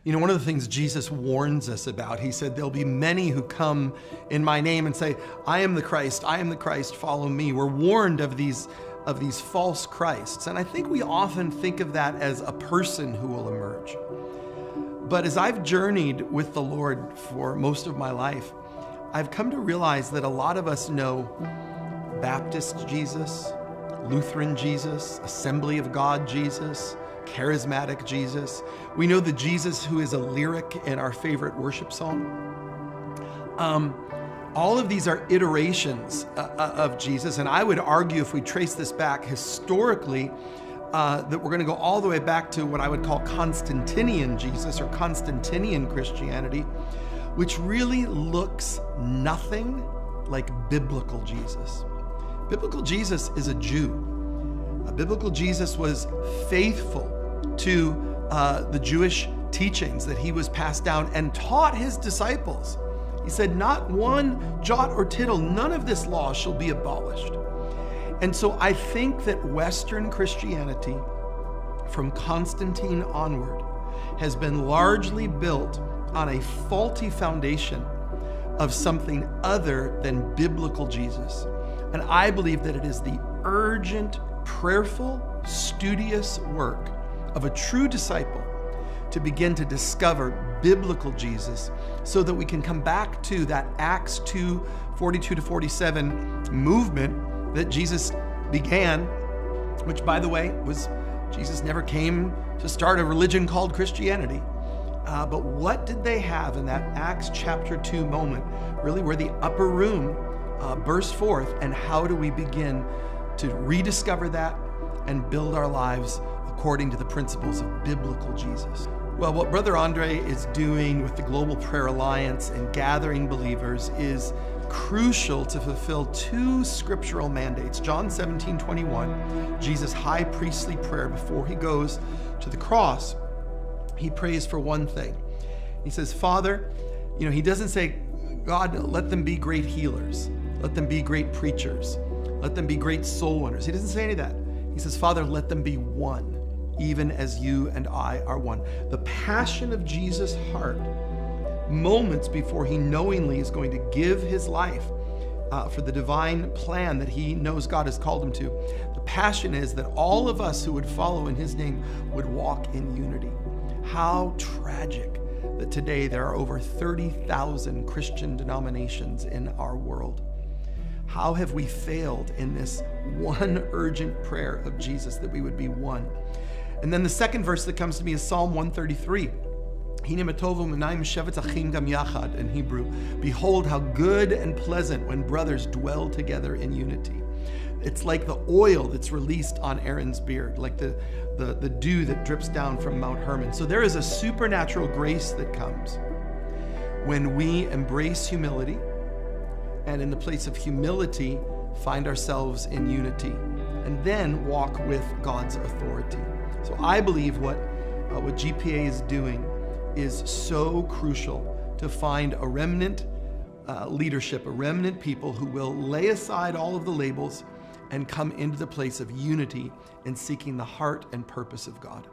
You know, one of the things Jesus warns us about, he said, there'll be many who come in my name and say, I am the Christ, follow me. We're warned of these false Christs. And I think we often think of that as a person who will emerge. But as I've journeyed with the Lord for most of my life, I've come to realize that a lot of us know Baptist Jesus, Lutheran Jesus, Assembly of God Jesus, charismatic Jesus. We know the Jesus who is a lyric in our favorite worship song. All of these are iterations of Jesus, and I would argue, if we trace this back historically, that we're going to go all the way back to what I would call Constantinian Jesus or Constantinian Christianity, which really looks nothing like biblical Jesus. Biblical Jesus is a Jew. Biblical Jesus was faithful to the Jewish teachings that he was passed down and taught his disciples. He said, not one jot or tittle, none of this law shall be abolished. And so I think that Western Christianity, from Constantine onward, has been largely built on a faulty foundation of something other than biblical Jesus. And I believe that it is the urgent, prayerful, studious work of a true disciple to begin to discover biblical Jesus so that we can come back to that Acts 2:42-47 movement that Jesus began, which, by the way, was Jesus never came to start a religion called Christianity. But what did they have in that Acts chapter 2 moment, really where the upper room burst forth, and how do we begin to rediscover that and build our lives according to the principles of biblical Jesus? Well, what Brother Andre is doing with the Global Prayer Alliance and gathering believers is crucial to fulfill two scriptural mandates. John 17:21, Jesus' high priestly prayer before he goes to the cross, he prays for one thing. He says, Father, he doesn't say, God, let them be great healers. Let them be great preachers. Let them be great soul winners. He doesn't say any of that. He says, Father, let them be one, even as you and I are one. The passion of Jesus' heart, moments before he knowingly is going to give his life for the divine plan that he knows God has called him to. The passion is that all of us who would follow in his name would walk in unity. How tragic that today there are over 30,000 Christian denominations in our world. How have we failed in this one urgent prayer of Jesus that we would be one? And then the second verse that comes to me is Psalm 133. In Hebrew, behold how good and pleasant when brothers dwell together in unity. It's like the oil that's released on Aaron's beard, like the dew that drips down from Mount Hermon. So there is a supernatural grace that comes when we embrace humility, and in the place of humility, find ourselves in unity, and then walk with God's authority. So I believe what GPA is doing is so crucial to find a remnant leadership, a remnant people who will lay aside all of the labels and come into the place of unity in seeking the heart and purpose of God.